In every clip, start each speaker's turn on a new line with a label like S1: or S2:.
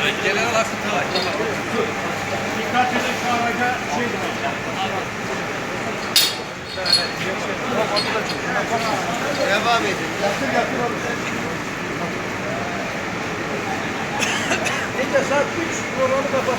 S1: General Akıntı var.
S2: Dikkat edin şu araca şey
S1: Devam edin.
S2: yatır oğlum. Gece saat 3 programı kapat.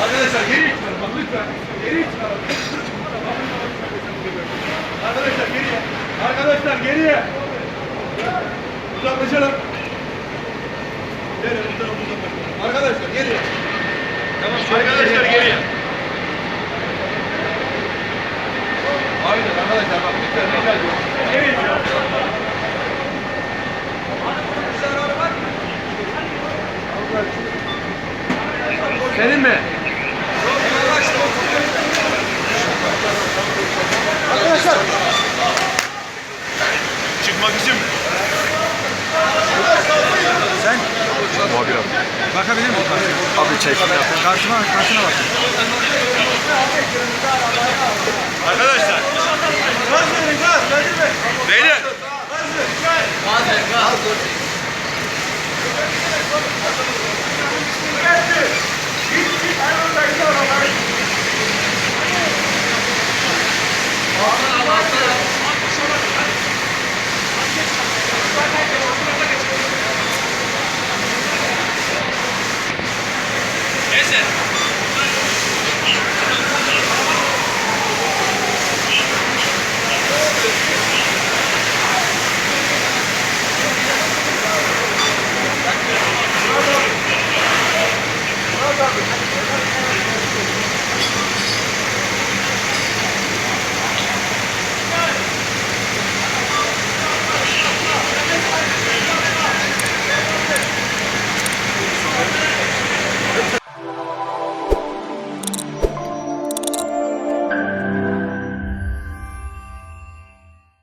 S2: Arkadaşlar geri çıkarın bak lütfen. Geri çıkarın. Arkadaşlar geriye. Arkadaşlar geriye. Uzaklaşalım. Geri uzaklaşalım. Arkadaşlar geriye. Tamam arkadaşlar geriye. Aynen arkadaşlar bak lütfen rica ediyorum. Geriye çıkalım. Senin mi? Arkadaşlar. Çıkmak için mi?
S3: Sen
S4: Muhabir abi.
S3: bakabilir miyim?
S4: Abi çek.
S3: Karşına bak.